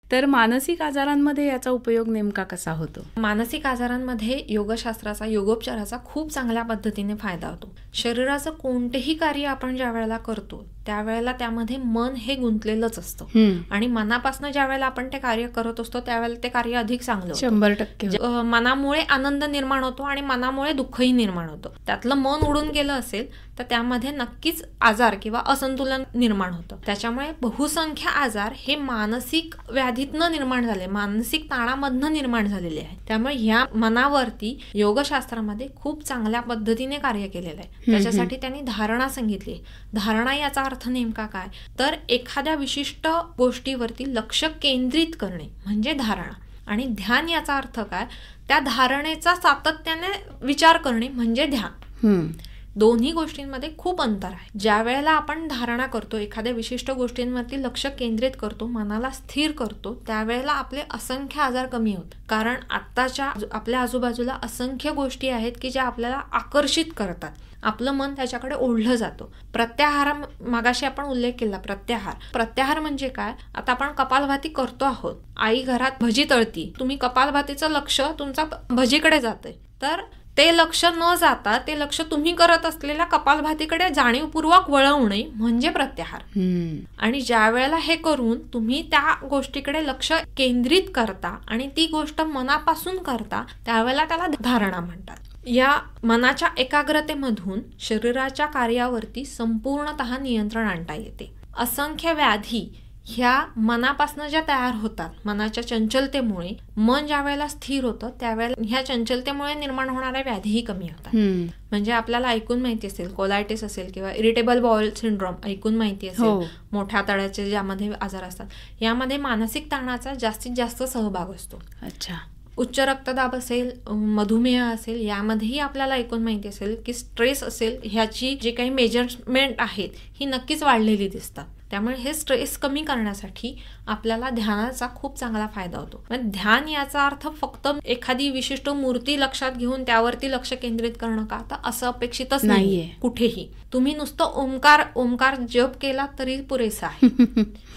तर मानसिक आजारांमध्ये याचा उपयोग नेमका कसा होतो? मानसिक आजारांमध्ये योगशास्त्राचा, योगोपचाराचा खूप चांगल्या पद्धतीने फायदा होतो. शरीराचं कोणतेही कार्य आपण ज्या वेळेला करतो त्यावेळेला त्यामध्ये मन हे गुंतलेलंच असतं. आणि मनापासून ज्या वेळेला आपण ते कार्य करत असतो त्यावेळेला ते कार्य अधिक चांगलं 100%. मनामुळे आनंद निर्माण होतो आणि मनामुळे दुःखही निर्माण होतं. त्यातलं मन उडून गेलं असेल तर त्यामध्ये नक्कीच आजार किंवा असंतुलन निर्माण होतं. त्याच्यामुळे बहुसंख्य आजार हे मानसिक व्याधीतनं निर्माण झाले, मानसिक ताणामधनं निर्माण झालेले आहे. त्यामुळे ह्या मनावरती योगशास्त्रामध्ये खूप चांगल्या पद्धतीने कार्य केलेलं आहे. त्याच्यासाठी त्यांनी धारणा सांगितली. धारणा याचा अर्थ नेमका काय तर एखाद्या विशिष्ट गोष्टीवरती लक्ष केंद्रित करणे म्हणजे धारणा. आणि ध्यान याचा अर्थ काय त्या धारणेचा सातत्याने विचार करणे म्हणजे ध्यान. दोन्ही गोष्टींमध्ये खूप अंतर आहे. ज्या वेळेला आपण धारणा करतो, एखाद्या विशिष्ट गोष्टींवरती लक्ष केंद्रित करतो, मनाला स्थिर करतो, त्यावेळेला आपले असंख्य आजार कमी होतात. कारण आत्ताच्या आपल्या आजूबाजूला असंख्य गोष्टी आहेत की ज्या आपल्याला आकर्षित करतात. आपलं मन त्याच्याकडे ओढलं जातं. प्रत्याहार, मागाशी आपण उल्लेख केला, प्रत्याहार म्हणजे काय? आता आपण कपालभाती करतो आहोत, आई घरात भजी तळती, तुम्ही कपालभातीचं लक्ष तुमचा भजीकडे जातंय, तर ते लक्ष न जाता ते लक्ष तुम्ही करत असलेल्या कपालभातीकडे जाणीवपूर्वक वळवणे म्हणजे प्रत्याहार. आणि ज्या वेळेला हे करून तुम्ही त्या गोष्टीकडे लक्ष केंद्रित करता आणि ती गोष्ट मनापासून करता, त्यावेळेला त्याला धारणा म्हणतात. या मनाच्या एकाग्रतेमधून शरीराच्या कार्यावरती संपूर्णतः नियंत्रण आणता येते. असंख्य व्याधी ह्या मनापासून ज्या तयार होतात, मनाच्या चंचलतेमुळे, मन ज्या वेळेला स्थिर होतं त्यावेळेला ह्या चंचलतेमुळे निर्माण होणाऱ्या व्याधीही कमी होतात. म्हणजे आपल्याला ऐकून माहिती असेल, कोलायटिस असेल किंवा इरिटेबल बाउल सिंड्रोम ऐकून माहिती असेल, मोठ्या तळ्याचे ज्यामध्ये आजार असतात, यामध्ये मानसिक ताणाचा जास्तीत जास्त सहभाग असतो. अच्छा. उच्च रक्तदाब असेल, मधुमेह असेल, यामध्येही आपल्याला ऐकून माहिती असेल की स्ट्रेस असेल, ह्याची जे काही मेजरमेंट आहेत ही नक्कीच वाढलेली दिसतात. त्यामुळे हे स्ट्रेस कमी करण्यासाठी आपल्याला ध्यानाचा खूप चांगला फायदा होतो. ध्यान याचा अर्थ फक्त एखादी विशिष्ट मूर्ती लक्षात घेऊन त्यावरती लक्ष केंद्रित करणं का, तर असं अपेक्षितच नाहीये कुठेही. तुम्ही नुसतं ओंकार जप केला तरी पुरेसा आहे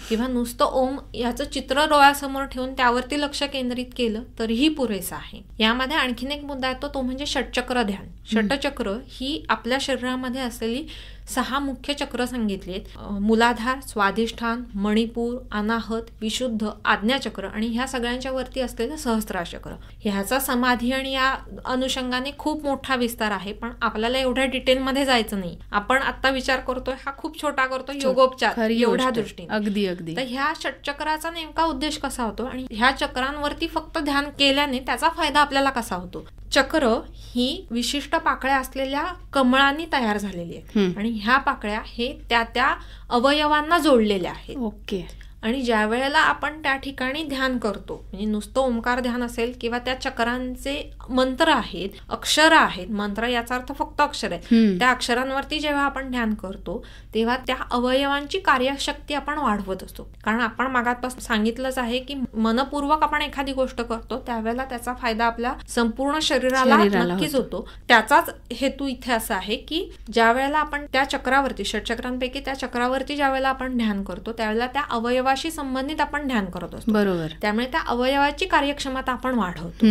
किंवा नुसतं ओम याचं चित्र डोळ्यासमोर ठेवून त्यावरती लक्ष केंद्रित केलं तरीही पुरेसं आहे. यामध्ये आणखीन एक मुद्दा येतो, तो म्हणजे षटचक्र ध्यान. षटचक्र ही आपल्या शरीरामध्ये असलेली 6 मुख्य चक्र सांगितली आहेत. मूलाधार, स्वाधिष्ठान, मणिपूर, अनाहत, विशुद्ध, आज्ञाचक्र आणि ह्या सगळ्यांच्या वरती असलेलं सहस्रार चक्र. ह्याचा समाधी आणि या अनुषंगाने खूप मोठा विस्तार आहे, पण आपल्याला एवढ्या डिटेलमध्ये जायचं नाही. आपण आता विचार करतोय हा खूप छोटा करतोय योगोपचार एवढ्या दृष्टीने. अगदी. तर ह्या षटचक्राचा नेमका उद्देश कसा होतो आणि ह्या चक्रांवरती फक्त ध्यान केल्याने त्याचा फायदा आपल्याला कसा होतो? चक्र ही विशिष्ट पाकळ्या असलेल्या कमळांनी तयार झालेली आहे आणि ह्या पाकळ्या हे त्या अवयवांना जोडलेल्या आहेत. ओके. आणि ज्या वेळेला आपण त्या ठिकाणी ध्यान करतो, म्हणजे नुसतं ओंकार ध्यान असेल किंवा त्या चक्रांचे मंत्र आहेत, अक्षर आहेत, मंत्र याचा अर्थ फक्त अक्षर आहे, त्या अक्षरांवरती जेव्हा आपण ध्यान करतो तेव्हा त्या अवयवांची कार्यशक्ती आपण वाढवत असतो. कारण आपण मागापासून सांगितलंच आहे की मनपूर्वक आपण एखादी गोष्ट करतो त्यावेळेला त्याचा फायदा आपल्या संपूर्ण शरीराला नक्कीच होतो. त्याचाच हेतू इथे असा आहे की ज्या वेळेला आपण त्या चक्रावरती, षटचक्रांपैकी त्या चक्रावरती ज्या वेळेला आपण ध्यान करतो त्यावेळेला त्या अवयवाशी संबंधित आपण ध्यान करत असतो. बरोबर. त्यामुळे त्या अवयवाची कार्यक्षमता आपण वाढवतो.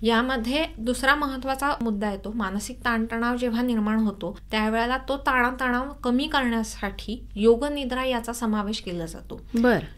यामध्ये दुसरा महत्वाचा मुद्दा येतो, मानसिक ताणतणाव जेव्हा निर्माण होतो त्यावेळेला तो ताणतणाव कमी करण्यासाठी योगनिद्रा याचा समावेश केला जातो.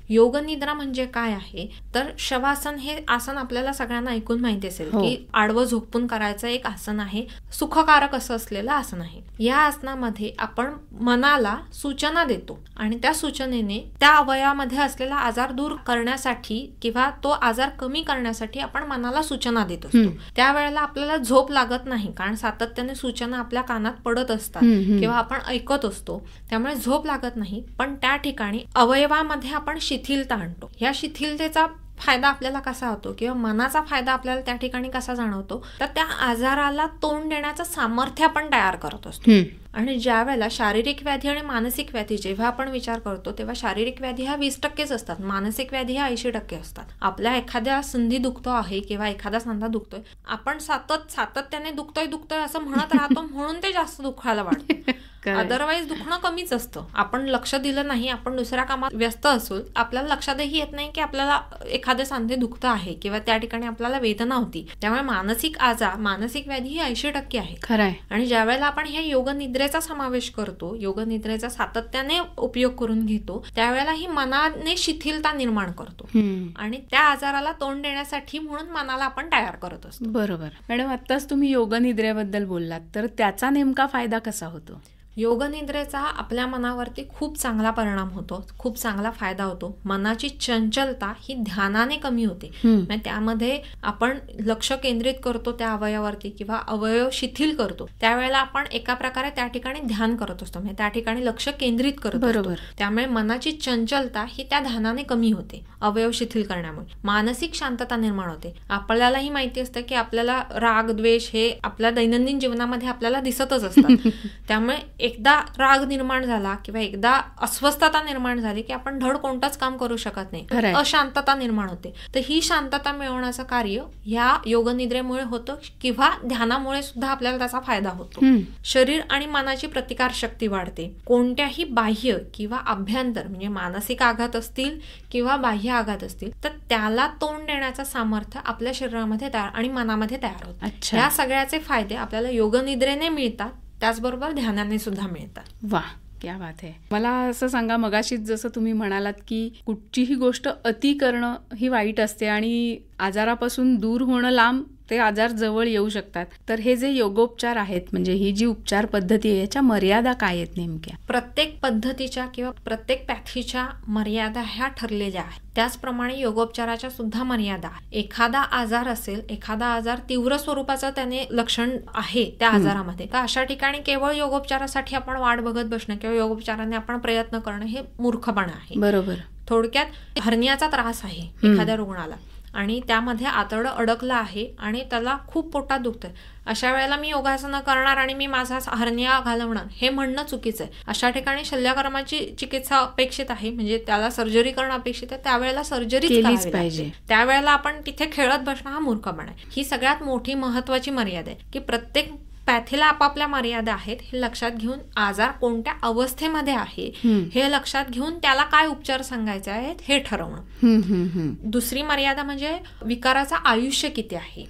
योगनिद्रा म्हणजे काय आहे तर शवासन हे आसन आपल्याला सगळ्यांना ऐकून माहिती असेल की आडवं झोपून करायचं एक आसन आहे, सुखकारक असं असलेलं आसन आहे. या आसनामध्ये आपण मनाला सूचना देतो आणि त्या सूचनेने त्या अवयवामध्ये असलेला आजार दूर करण्यासाठी किंवा तो आजार कमी करण्यासाठी आपण मनाला सूचना देतो. त्यावेळेला आपल्याला झोप लागत नाही, कारण सातत्याने सूचना आपल्या कानात पडत असतात किंवा आपण ऐकत असतो, त्यामुळे झोप लागत नाही. पण त्या ठिकाणी अवयवामध्ये आपण शिथिलता आणतो. या शिथिलतेचा फायदा आपल्याला कसा होतो किंवा मनाचा फायदा आपल्याला त्या ठिकाणी कसा जाणवतो तर त्या आजाराला तोंड देण्याचं सामर्थ्य आपण तयार करत असतो. आणि ज्या वेळेला शारीरिक व्याधी आणि मानसिक व्याधी जेव्हा आपण विचार करतो तेव्हा शारीरिक व्याधी हा 20% असतात, मानसिक व्याधी हा 80% असतात. आपल्या एखाद्या संधी दुखतो आहे किंवा एखादा सांधा दुखतोय, आपण सातत्याने दुखतोय असं म्हणत राहतो म्हणून ते जास्त दुखायला वाटतं. अदरवाईज दुखणं कमीच असतं. आपण लक्ष दिलं नाही, आपण दुसऱ्या कामात व्यस्त असू, आपल्याला लक्षातही येत नाही की आपल्याला एखादे सांधे दुखतं आहे किंवा त्या ठिकाणी आपल्याला वेदना होती. त्यामुळे मानसिक आजार, मानसिक व्याधी ही 80% आहे. खरंय. आणि ज्या वेळेला आपण हे योगनिद्रेचा समावेश करतो, योगनिद्रेचा सातत्याने उपयोग करून घेतो, त्यावेळेला ही मनाने शिथिलता निर्माण करतो आणि त्या आजाराला तोंड देण्यासाठी म्हणून मनाला आपण तयार करत असतो. बरोबर. मॅडम, आत्ताच तुम्ही योगनिद्रेबद्दल बोललात, तर त्याचा नेमका फायदा कसा होतो? योगनिद्रेचा आपल्या मनावरती खूप चांगला परिणाम होतो, खूप चांगला फायदा होतो. मनाची चंचलता ही ध्यानाने कमी होते. म्हणजे त्यामध्ये आपण लक्ष केंद्रित करतो त्या अवयवावरती किंवा अवयव शिथिल करतो, त्यावेळेला आपण एका प्रकारे त्या ठिकाणी ध्यान करत असतो, म्हणजे त्या ठिकाणी लक्ष केंद्रित करत असतो. त्यामुळे मनाची चंचलता ही त्या ध्यानाने कमी होते अवयव शिथिल करण्यामुळे. मानसिक शांतता निर्माण होते. आपल्यालाही माहिती असतं की आपल्याला राग, द्वेष हे आपल्या दैनंदिन जीवनामध्ये आपल्याला दिसतच असतात. त्यामुळे एकदा राग निर्माण झाला किंवा एकदा अस्वस्थता निर्माण झाली की आपण धड कोणतंच काम करू शकत नाही, अशांतता निर्माण होते. तर ही शांतता मिळवण्याचं कार्य ह्या योगनिद्रेमुळे होतं किंवा ध्यानामुळे सुद्धा आपल्याला त्याचा फायदा होतो. शरीर आणि मनाची प्रतिकार शक्ती वाढते. कोणत्याही बाह्य किंवा अभ्यंतर म्हणजे मानसिक आघात असतील किंवा बाह्य आघात असतील तर त्याला तोंड देण्याचं सामर्थ्य आपल्या शरीरामध्ये आणि मनामध्ये तयार होतं. या सगळ्याचे फायदे आपल्याला योगनिद्रेने मिळतात, त्याचबरोबर ध्यानाने सुद्धा मिळतात. वा, क्या बात आहे. मला असं सांगा, मगाशीच जसं तुम्ही म्हणालात की कुठचीही गोष्ट अति करणं ही वाईट असते आणि आजारापासून दूर होणं लांब, ते आजार जवळ येऊ शकतात. तर हे जे योगोपचार आहेत, म्हणजे ही जी उपचार पद्धती आहे, याच्या मर्यादा काय आहेत नेमक्या? प्रत्येक पद्धतीच्या किंवा प्रत्येक पॅथीच्या मर्यादा ह्या ठरलेल्या आहेत. त्याचप्रमाणे योगोपचाराच्या सुद्धा मर्यादा. एखादा आजार असेल, एखादा आजार तीव्र स्वरूपाचं त्याने लक्षण आहे त्या आजारामध्ये, तर अशा ठिकाणी केवळ योगोपचारासाठी आपण वाट बघत बसणं किंवा योगोपचाराने आपण प्रयत्न करणं हे मूर्खपणा आहे. बरोबर. थोडक्यात हर्नियाचा त्रास आहे एखाद्या रुग्णाला आणि त्यामध्ये आतडं अडकलं आहे आणि त्याला खूप पोटात दुखतंय, अशा वेळेला मी योगासनं करणार आणि मी माझा हर्निया घालवणार हे म्हणणं चुकीचं आहे. अशा ठिकाणी शल्यकर्माची चिकित्सा अपेक्षित आहे, म्हणजे त्याला सर्जरी करणं अपेक्षित आहे, त्यावेळेला सर्जरी केलीच पाहिजे. त्यावेळेला आपण तिथे खेळत बसणं हा मूर्खपणा आहे. ही सगळ्यात मोठी महत्वाची मर्यादा आहे की प्रत्येक पॅथीला आपापल्या मर्यादा आहेत हे लक्षात घेऊन, आजार कोणत्या अवस्थेमध्ये आहे हे लक्षात घेऊन त्याला काय उपचार सांगायचे आहेत हे ठरवणं. दुसरी मर्यादा म्हणजे विकाराचं आयुष्य किती आहे.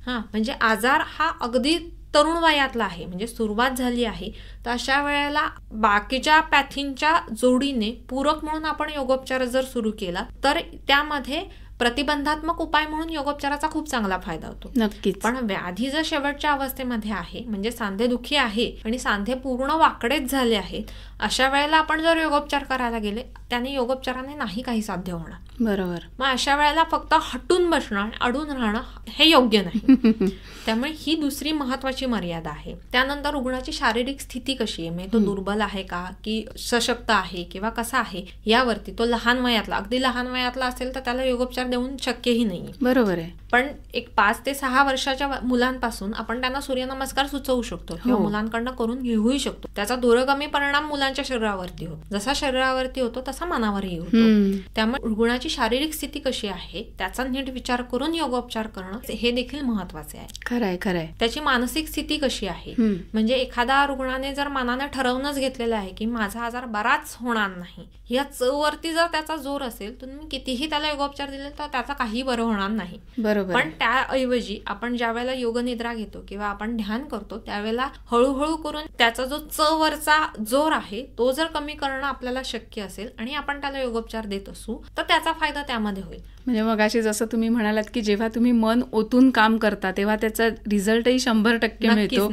म्हणजे आजार हा अगदी तरुण वयातला आहे, म्हणजे सुरुवात झाली आहे, तर अशा वेळेला बाकीच्या पॅथींच्या जोडीने पूरक म्हणून आपण योगोपचार जर सुरू केला तर त्यामध्ये प्रतिबंधात्मक उपाय म्हणून योगोपचाराचा खूप चांगला फायदा होतो. नक्कीच. पण व्याधी जर शेवटच्या अवस्थेमध्ये आहे, म्हणजे सांधेदुखी आहे आणि सांधे पूर्ण वाकडेच झाले आहेत, अशा वेळेला आपण जर योगोपचार करायला गेले त्याने योगोपचाराने नाही काही साध्य होणार. बरोबर. मग अशा वेळेला फक्त हटून बसणं आणि अडून राहणं हे योग्य नाही. त्यामुळे ही दुसरी महत्वाची मर्यादा आहे. त्यानंतर रुग्णाची शारीरिक स्थिती कशी आहे, म्हणजे तो दुर्बल आहे का की सशक्त आहे किंवा कसा आहे यावरती. तो लहान वयातला, अगदी लहान वयातला असेल तर त्याला योगोपचार देऊन शक्यही नाही. बरोबर आहे. पण एक 5 ते 6 वर्षाच्या मुलांपासून आपण त्यांना सूर्यनमस्कार सुचवू शकतो किंवा मुलांकडनं करून घेऊही शकतो. त्याचा दूरगामी परिणाम मुलांच्या शरीरावरती होतो. जसा शरीरावरती होतो तसा मनावरही होतो. त्यामुळे रुग्णाची शारीरिक स्थिती कशी आहे त्याचा नीट विचार करून योगोपचार करणं हे देखील महत्वाचे आहे. खरंय खरंय. त्याची मानसिक स्थिती कशी आहे, म्हणजे एखाद्या रुग्णाने जर मनाने ठरवूनच घेतलेलं आहे की माझा आजार बराच होणार नाही, या वरती जर त्याचा जोर असेल तर तुम्ही कितीही त्याला योगोपचार दिले तर त्याचा काही बरं होणार नाही. पण त्याऐवजी आपण ज्या वेळेला योगनिद्रा घेतो किंवा आपण ध्यान करतो त्यावेळेला हळूहळू करून त्याचा जो वरचा जोर आहे तो जर कमी करणं आपल्याला शक्य असेल आणि आपण त्याला योगोपचार देत असू तर त्याचा फायदा त्यामध्ये होईल. म्हणजे मगाशी जसं तुम्ही म्हणालात की जेव्हा तुम्ही मन ओतून काम करता तेव्हा त्याचा रिझल्टही 100% मिळतो.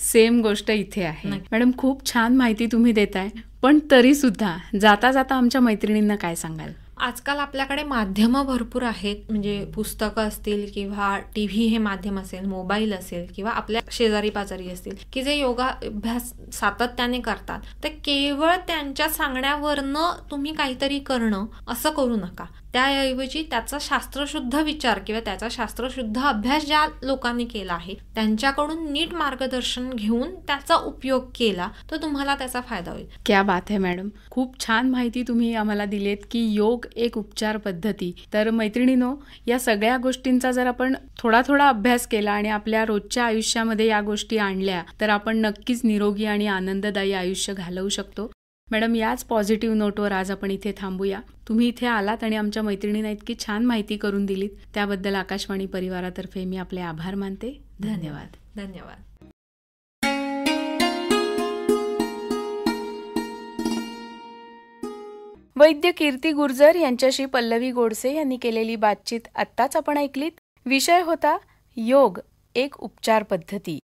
सेम गोष्ट इथे आहे. मॅडम, खूप छान माहिती तुम्ही देताय, पण तरी सुद्धा जाता जाता आमच्या मैत्रिणींना काय सांगाल? आजकाल आपल्याकडे माध्यमं भरपूर आहेत, म्हणजे पुस्तकं असतील किंवा टीव्ही हे माध्यम असेल, मोबाईल असेल किंवा आपल्या शेजारी पाजारी असतील की जे योगाभ्यास सातत्याने करतात, तर केवळ त्यांच्या सांगण्यावरनं तुम्ही काहीतरी करणं असं करू नका. त्याऐवजी त्याचा शास्त्रशुद्ध विचार किंवा त्याचा शास्त्रशुद्ध अभ्यास ज्या लोकांनी केला आहे त्यांच्याकडून नीट मार्गदर्शन घेऊन त्याचा उपयोग केला तर तुम्हाला त्याचा फायदा होईल. क्या बात आहे मॅडम, खूप छान माहिती तुम्ही आम्हाला दिलीत की योग एक उपचार पद्धती. तर मैत्रिणींनो, या सगळ्या गोष्टींचा जर आपण थोडा थोडा अभ्यास केला आणि आपल्या रोजच्या आयुष्यामध्ये या गोष्टी आणल्या तर आपण नक्कीच निरोगी आणि आनंददायी आयुष्य घालवू शकतो. मॅडम, याच पॉझिटिव्ह नोटवर आज आपण इथे थांबूया. तुम्ही इथे आलात आणि आमच्या मैत्रिणींना इतकी छान माहिती करून दिलीत त्याबद्दल आकाशवाणी परिवारातर्फे मी आपले आभार मानते. धन्यवाद. धन्यवाद. वैद्य कीर्ती गुर्जर यांच्याशी पल्लवी गोडसे यांनी केलेली बातचीत आत्ताच आपण ऐकलीत. विषय होता योग एक उपचार पद्धती.